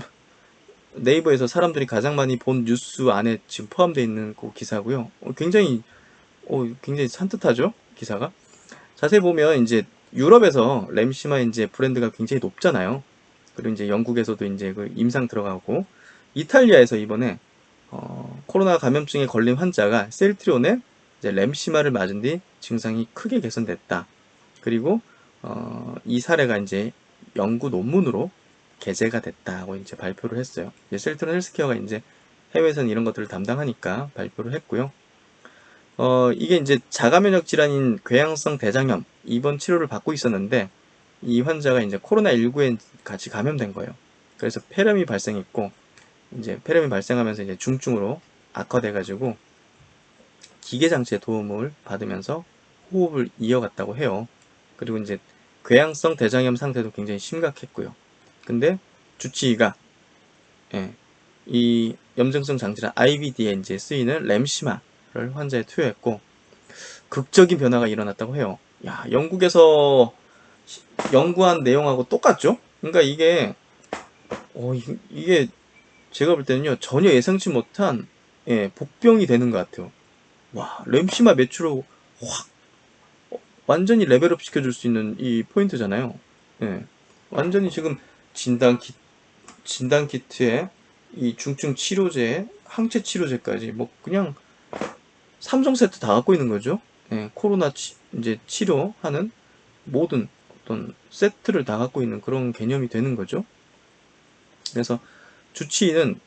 네이버에서 사람들이 가장 많이 본 뉴스 안에 지금 포함되어 있는 그 기사고요. 굉장히 산뜻하죠, 기사가. 자세히 보면 이제 유럽에서 램시마 이제 브랜드가 굉장히 높잖아요. 그리고 이제 영국에서도 이제 그 임상 들어가고 이탈리아에서 이번에 코로나 감염증에 걸린 환자가 셀트리온에 이제 램시마를 맞은 뒤 증상이 크게 개선됐다. 그리고 이 사례가 이제 연구 논문으로 게재가 됐다고 이제 발표를 했어요. 이제 셀트리온 헬스케어가 이제 해외에서는 이런 것들을 담당하니까 발표를 했고요. 이게 이제 자가면역 질환인 궤양성 대장염 입원 치료를 받고 있었는데 이 환자가 이제 코로나19에 같이 감염된 거예요. 그래서 폐렴이 발생했고 이제 폐렴이 발생하면서 이제 중증으로 악화돼가지고 기계 장치의 도움을 받으면서 호흡을 이어갔다고 해요. 그리고 이제 궤양성 대장염 상태도 굉장히 심각했고요. 근데 주치의가 이 염증성 장질환 IBD에 이제 쓰이는 램시마를 환자에 투여했고 극적인 변화가 일어났다고 해요. 야, 영국에서 연구한 내용하고 똑같죠? 그러니까 이게 제가 볼 때는요, 전혀 예상치 못한 복병이 되는 것 같아요. 와, 램시마 매출을 확 완전히 레벨업 시켜줄 수 있는 이 포인트잖아요. 완전히 지금 진단 키트에 이 중증 치료제, 항체 치료제까지 뭐 그냥 3종 세트 다 갖고 있는 거죠. 코로나 이제 치료하는 모든 어떤 세트를 다 갖고 있는 그런 개념이 되는 거죠. 그래서 주치의는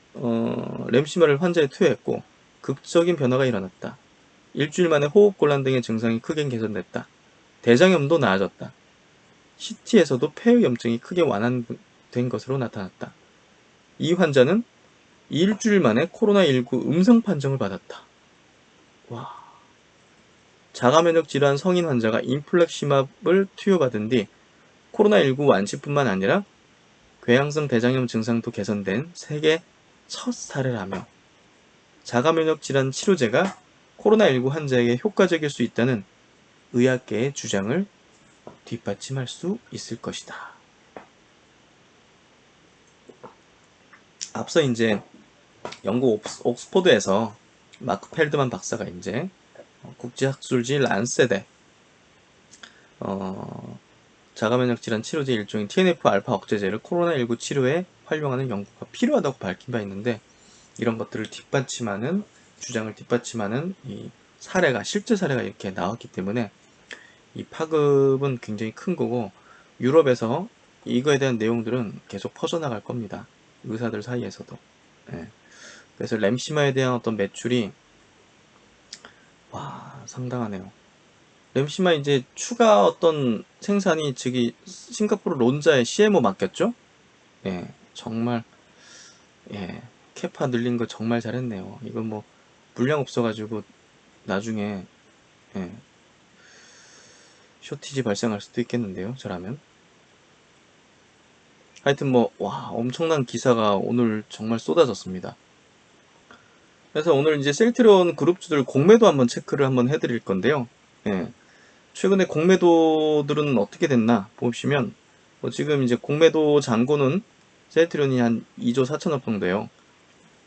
램시마를 환자에 투여했고 극적인 변화가 일어났다. 일주일 만에 호흡곤란 등의 증상이 크게 개선됐다. 대장염도 나아졌다. CT에서도 폐의 염증이 크게 완화된 것으로 나타났다. 이 환자는 일주일 만에 코로나19 음성 판정을 받았다. 와. 자가면역 질환 성인 환자가 인플렉시맙을 투여받은 뒤 코로나19 완치뿐만 아니라 궤양성 대장염 증상도 개선된 세계 첫 사례라며 자가면역 질환 치료제가 코로나19 환자에게 효과적일 수 있다는 의학계의 주장을 뒷받침할 수 있을 것이다. 앞서 이제 영국 옥스포드에서 마크 펠드만 박사가 이제 국제학술지 란셋에 자가면역 질환 치료제 일종인 TNF-알파 억제제를 코로나19 치료에 활용하는 연구가 필요하다고 밝힌 바 있는데, 이런 것들을 뒷받침하는, 주장을 뒷받침하는 이 사례가, 실제 사례가 이렇게 나왔기 때문에 이 파급은 굉장히 큰 거고, 유럽에서 이거에 대한 내용들은 계속 퍼져나갈 겁니다. 의사들 사이에서도. 예. 그래서 램시마에 대한 어떤 매출이 상당하네요. 램시마 이제 추가 어떤 생산이 저기 싱가포르 론자에 CMO 맡겼죠? 예, 정말 예, 캐파 늘린 거 정말 잘했네요. 이건 뭐 물량 없어가지고 나중에 예, 쇼티지 발생할 수도 있겠는데요, 저라면. 하여튼 뭐 엄청난 기사가 오늘 정말 쏟아졌습니다. 그래서 오늘 이제 셀트리온 그룹주들 공매도 한번 체크를 한번 해드릴 건데요. 예, 최근에 공매도들은 어떻게 됐나 보시면 지금 이제 공매도 잔고는 셀트리온이 한 2조 4천억 정도예요.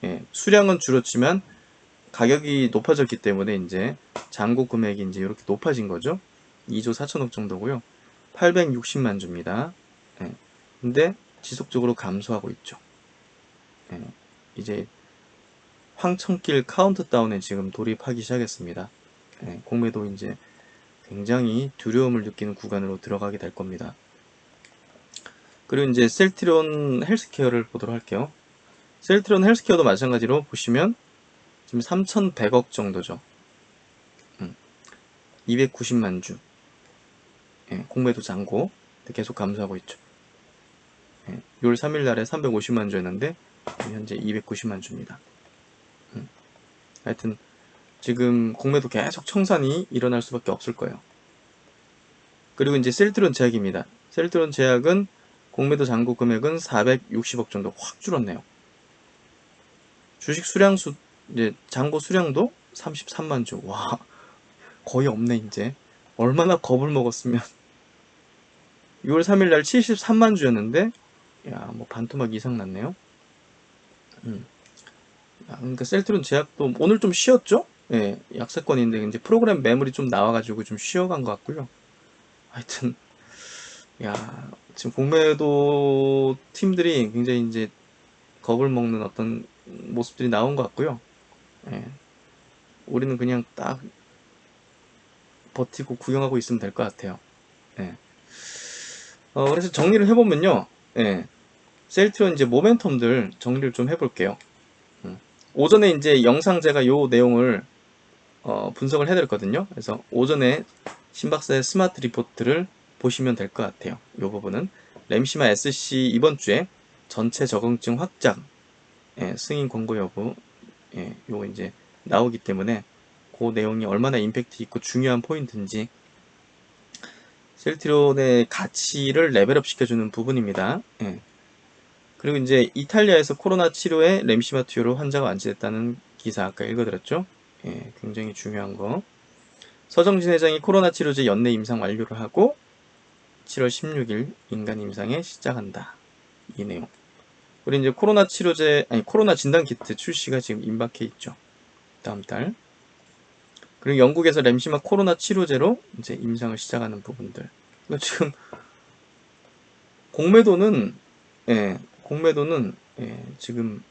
예, 수량은 줄었지만 가격이 높아졌기 때문에 이제 잔고 금액이 이제 이렇게 높아진 거죠. 2조 4천억 정도고요. 860만 주입니다. 예, 근데 지속적으로 감소하고 있죠. 예, 이제 황천길 카운트다운에 지금 돌입하기 시작했습니다. 예, 공매도 이제 굉장히 두려움을 느끼는 구간으로 들어가게 될 겁니다. 그리고 이제 셀트리온 헬스케어를 보도록 할게요. 셀트리온 헬스케어도 마찬가지로 보시면 지금 3,100억 정도죠. 290만 주. 예, 공매도 잔고 계속 감소하고 있죠. 예, 6월 3일 날에 350만 주였는데 현재 290만 주입니다. 하여튼 지금 공매도 계속 청산이 일어날 수밖에 없을 거예요. 그리고 이제 셀트리온 제약입니다. 셀트리온 제약은 공매도 잔고 금액은 460억 정도 확 줄었네요. 주식 수량수, 이제 잔고 수량도 33만 주. 와, 거의 없네, 이제. 얼마나 겁을 먹었으면. 6월 3일 날 73만 주였는데, 야, 뭐 반토막 이상 났네요. 그러니까 셀트리온 제약도 오늘 좀 쉬었죠? 예, 약세권인데 이제 프로그램 매물이 좀 나와가지고 좀 쉬어간 것 같고요. 하여튼, 야, 지금 공매도 팀들이 굉장히 이제 겁을 먹는 어떤 모습들이 나온 것 같고요. 예, 우리는 그냥 딱 버티고 구경하고 있으면 될 것 같아요. 예. 그래서 정리를 해보면요. 예, 셀트리온 이제 모멘텀들 정리를 좀 해볼게요. 오전에 이제 영상 제가 요 내용을 분석을 해드렸거든요. 그래서 오전에 신박사의 스마트 리포트를 보시면 될 것 같아요. 요 부분은 램시마 SC 이번 주에 전체 적응증 확장, 예, 승인 권고 여부, 예, 요거 이제 나오기 때문에 그 내용이 얼마나 임팩트 있고 중요한 포인트인지 셀트리온의 가치를 레벨업 시켜주는 부분입니다. 예. 그리고 이제 이탈리아에서 코로나 치료에 램시마 투여로 환자가 완치됐다는 기사 아까 읽어드렸죠. 예, 굉장히 중요한 거. 서정진 회장이 코로나 치료제 연내 임상 완료를 하고 7월 16일 인간 임상에 시작한다. 이 내용. 그리고 이제 코로나 진단 키트 출시가 지금 임박해 있죠. 다음 달. 그리고 영국에서 램시마 코로나 치료제로 이제 임상을 시작하는 부분들. 그러니까 지금 공매도는 지금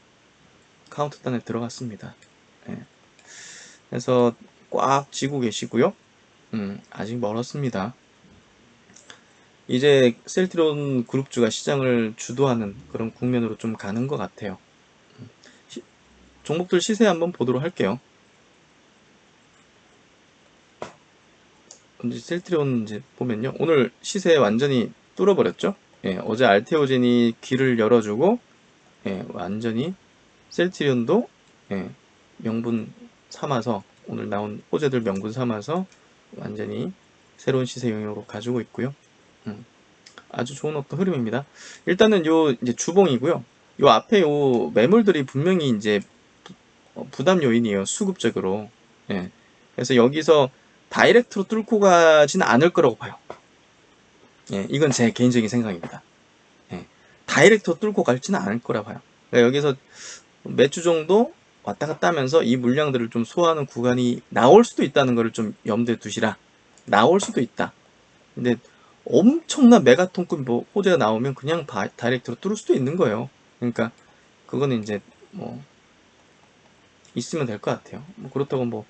카운트다운에 들어갔습니다. 예. 그래서 꽉 쥐고 계시고요. 아직 멀었습니다. 이제 셀트리온 그룹주가 시장을 주도하는 그런 국면으로 좀 가는 것 같아요. 종목들 시세 한번 보도록 할게요. 이제 셀트리온 이제 보면요. 오늘 시세 완전히 뚫어버렸죠. 예, 어제 알테오젠이 길을 열어주고, 예, 완전히 셀트리온도, 예, 명분 삼아서, 오늘 나온 호재들 명분 삼아서 완전히 새로운 시세 영역으로 가지고 있고요. 아주 좋은 어떤 흐름입니다. 일단은 요 이제 주봉이고요. 요 앞에 요 매물들이 분명히 이제 부담 요인이에요. 수급적으로. 예. 그래서 여기서 다이렉트로 뚫고 가지는 않을 거라고 봐요. 예, 이건 제 개인적인 생각입니다. 예. 다이렉트로 뚫고 갈지는 않을 거라 봐요. 그러니까 여기서 몇 주 정도 왔다 갔다 하면서 이 물량들을 좀 소화하는 구간이 나올 수도 있다는 것을 좀 염두에 두시라. 나올 수도 있다. 근데 엄청난 메가톤급 뭐 호재가 나오면 그냥 다이렉트로 뚫을 수도 있는 거예요. 그러니까 그거는 이제 뭐 있으면 될 것 같아요. 뭐 그렇다고 뭐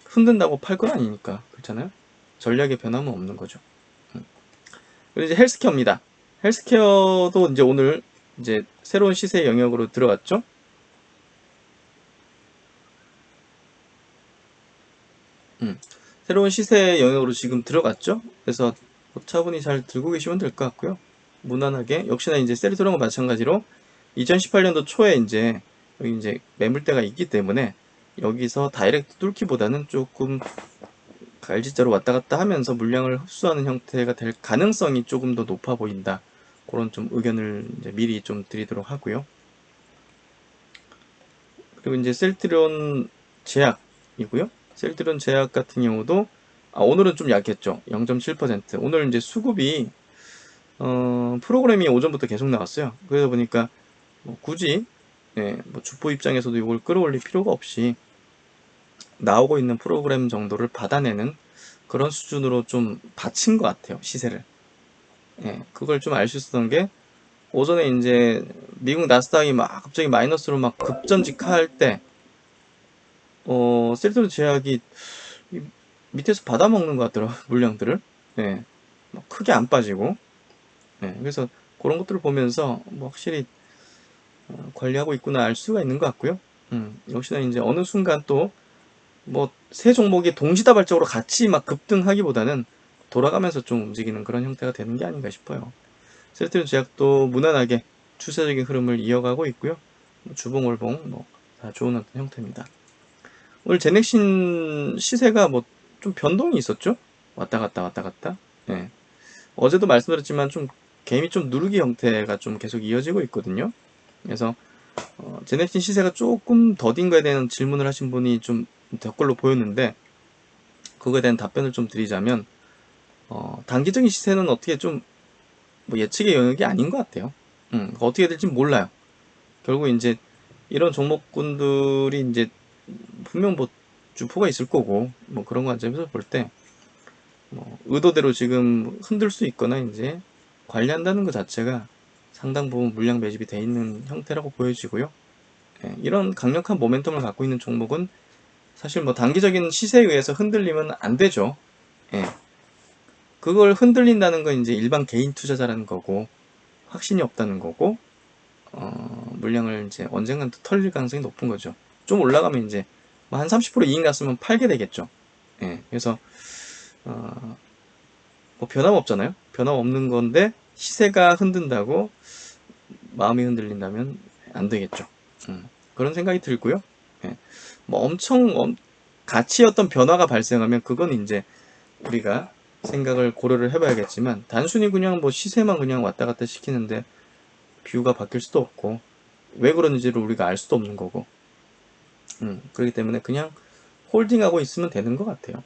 흔든다고 팔 건 아니니까. 그렇잖아요. 전략의 변함은 없는 거죠. 그리고 이제 헬스케어입니다. 헬스케어도 이제 오늘 이제 새로운 시세 영역으로 들어갔죠. 새로운 시세 영역으로 지금 들어갔죠. 그래서 차분히 잘 들고 계시면 될 것 같고요. 무난하게 역시나 이제 셀트론과 마찬가지로 2018년도 초에 이제 여기 이제 매물대가 있기 때문에 여기서 다이렉트 뚫기보다는 조금 갈지자로 왔다 갔다 하면서 물량을 흡수하는 형태가 될 가능성이 조금 더 높아 보인다. 그런 좀 의견을 이제 미리 좀 드리도록 하고요. 그리고 이제 셀트리온 제약이고요. 셀트리온 제약 같은 경우도 오늘은 좀 약했죠. 0.7%. 오늘 이제 수급이 프로그램이 오전부터 계속 나왔어요. 그러다 보니까 뭐 굳이 뭐 주포 입장에서도 이걸 끌어올릴 필요가 없이 나오고 있는 프로그램 정도를 받아내는 그런 수준으로 좀 받친 것 같아요. 시세를. 그걸 좀 알 수 있었던 게 오전에 이제 미국 나스닥이 막 갑자기 마이너스로 막 급전직할 때 셀트리온 제약이 밑에서 받아먹는 것 같더라고요. 물량들을. 막 크게 안 빠지고. 그래서 그런 것들을 보면서 뭐 확실히 관리하고 있구나 알 수가 있는 것 같고요. 역시나 이제 어느 순간 또 뭐 세 종목이 동시다발적으로 같이 막 급등하기보다는 돌아가면서 좀 움직이는 그런 형태가 되는 게 아닌가 싶어요. 셀트리온 제약도 무난하게 추세적인 흐름을 이어가고 있고요. 주봉월봉 뭐 다 좋은 어떤 형태입니다. 오늘 제넥신 시세가 뭐 좀 변동이 있었죠? 왔다 갔다 왔다 갔다. 어제도 말씀드렸지만 좀 개미 좀 누르기 형태가 좀 계속 이어지고 있거든요. 그래서 제넥신 시세가 조금 더딘 거에 대한 질문을 하신 분이 좀 댓글로 보였는데 그거에 대한 답변을 좀 드리자면 단기적인 시세는 어떻게 좀 뭐 예측의 영역이 아닌 것 같아요. 어떻게 될지 몰라요. 결국 이제 이런 종목군들이 이제 분명 뭐 주포가 있을 거고 뭐 그런 관점에서 볼 때 뭐 의도대로 지금 흔들 수 있거나 이제 관리한다는 것 자체가 상당 부분 물량 매집이 돼 있는 형태라고 보여지고요. 이런 강력한 모멘텀을 갖고 있는 종목은 사실 뭐 단기적인 시세에 의해서 흔들리면 안 되죠. 예. 그걸 흔들린다는 건 이제 일반 개인 투자자라는 거고 확신이 없다는 거고 물량을 이제 언젠간 또 털릴 가능성이 높은 거죠. 좀 올라가면 이제 뭐 한 30% 이익 났으면 팔게 되겠죠. 그래서 뭐 변함없잖아요. 변함없는 건데 시세가 흔든다고 마음이 흔들린다면 안 되겠죠. 그런 생각이 들고요. 뭐 엄청 가치 어떤 변화가 발생하면 그건 이제 우리가 생각을 고려를 해봐야겠지만 단순히 그냥 뭐 시세만 그냥 왔다 갔다 시키는데 뷰가 바뀔 수도 없고 왜 그런지를 우리가 알 수도 없는 거고 그렇기 때문에 그냥 홀딩하고 있으면 되는 것 같아요.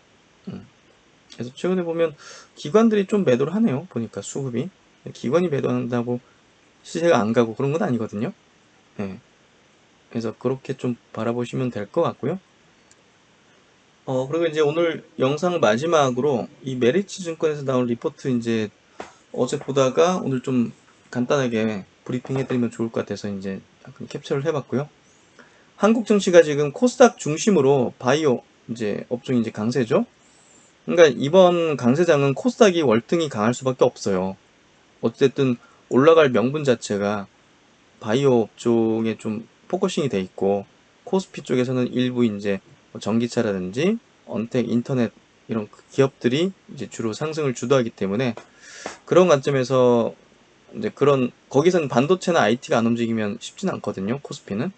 그래서 최근에 보면 기관들이 좀 매도를 하네요. 보니까 수급이 기관이 매도한다고 시세가 안 가고 그런 건 아니거든요. 그래서 그렇게 좀 바라보시면 될 것 같고요. 그리고 이제 오늘 영상 마지막으로 이 메리츠 증권에서 나온 리포트 이제 어제 보다가 오늘 좀 간단하게 브리핑 해드리면 좋을 것 같아서 이제 약간 캡처를 해봤고요. 한국 증시가 지금 코스닥 중심으로 바이오 이제 업종이 이제 강세죠. 그러니까 이번 강세장은 코스닥이 월등히 강할 수밖에 없어요. 어쨌든 올라갈 명분 자체가 바이오 업종에 좀 포커싱이 돼 있고 코스피 쪽에서는 일부 이제 뭐 전기차라든지 언택, 인터넷 이런 기업들이 이제 주로 상승을 주도하기 때문에 그런 관점에서 이제 그런 거기서는 반도체나 IT가 안 움직이면 쉽진 않거든요. 코스피는.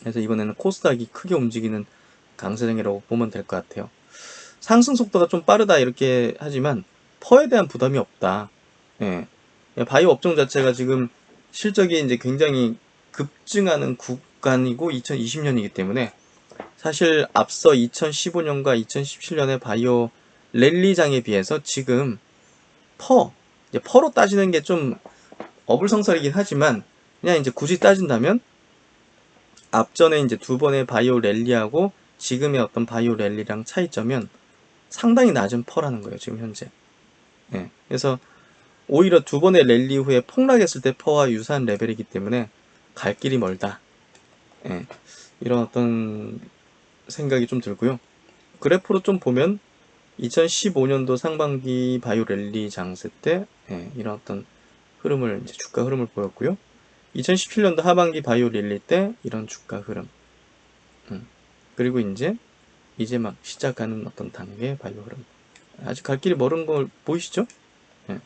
그래서 이번에는 코스닥이 크게 움직이는 강세장이라고 보면 될 것 같아요. 상승 속도가 좀 빠르다 이렇게 하지만 퍼에 대한 부담이 없다. 바이오 업종 자체가 지금 실적이 이제 굉장히 급증하는 구간이고 2020년이기 때문에 사실 앞서 2015년과 2017년의 바이오 랠리장에 비해서 지금 퍼로 따지는 게 좀 어불성설이긴 하지만 그냥 이제 굳이 따진다면 앞전에 이제 두 번의 바이오 랠리하고 지금의 어떤 바이오 랠리랑 차이점은 상당히 낮은 퍼라는 거예요, 지금 현재. 예. 그래서 오히려 두 번의 랠리 후에 폭락했을 때 퍼와 유사한 레벨이기 때문에 갈 길이 멀다. 예. 이런 어떤 생각이 좀 들고요. 그래프로 좀 보면 2015년도 상반기 바이오 랠리 장세 때 이런 어떤 흐름을 이제 주가 흐름을 보였고요. 2017년도 하반기 바이오 랠리 때 이런 주가 흐름. 그리고 이제 막 시작하는 어떤 단계 바이오 흐름. 아직 갈 길이 멀은 걸 보이시죠? 예.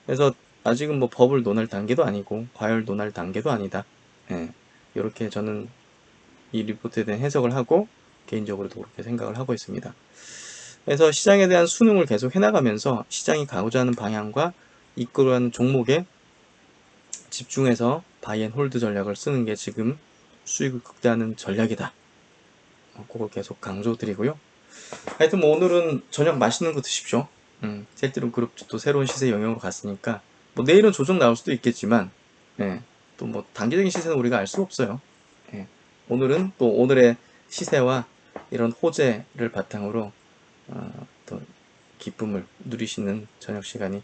그래서 아직은 뭐 법을 논할 단계도 아니고 과열 논할 단계도 아니다. 예. 이렇게 저는 이 리포트에 대한 해석을 하고 개인적으로도 그렇게 생각을 하고 있습니다. 그래서 시장에 대한 수능을 계속 해나가면서 시장이 가고자 하는 방향과 이끌어가는 종목에 집중해서 바이앤홀드 전략을 쓰는 게 지금 수익을 극대화하는 전략이다. 그걸 계속 강조드리고요. 하여튼 뭐 오늘은 저녁 맛있는 거 드십시오. 셀트리온 그룹 또 새로운 시세 영역으로 갔으니까 뭐 내일은 조정 나올 수도 있겠지만 또 뭐 단기적인 시세는 우리가 알 수 없어요. 오늘은 또 오늘의 시세와 이런 호재를 바탕으로 또 기쁨을 누리시는 저녁 시간이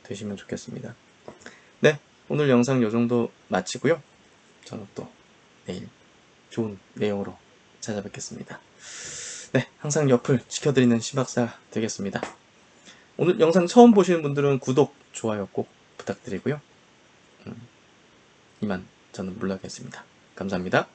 되시면 좋겠습니다. 네, 오늘 영상 요 정도 마치고요. 저는 또 내일 좋은 내용으로 찾아뵙겠습니다. 네, 항상 옆을 지켜드리는 신박사 되겠습니다. 오늘 영상 처음 보시는 분들은 구독, 좋아요 꼭 부탁드리고요. 이만 저는 물러가겠습니다. 감사합니다.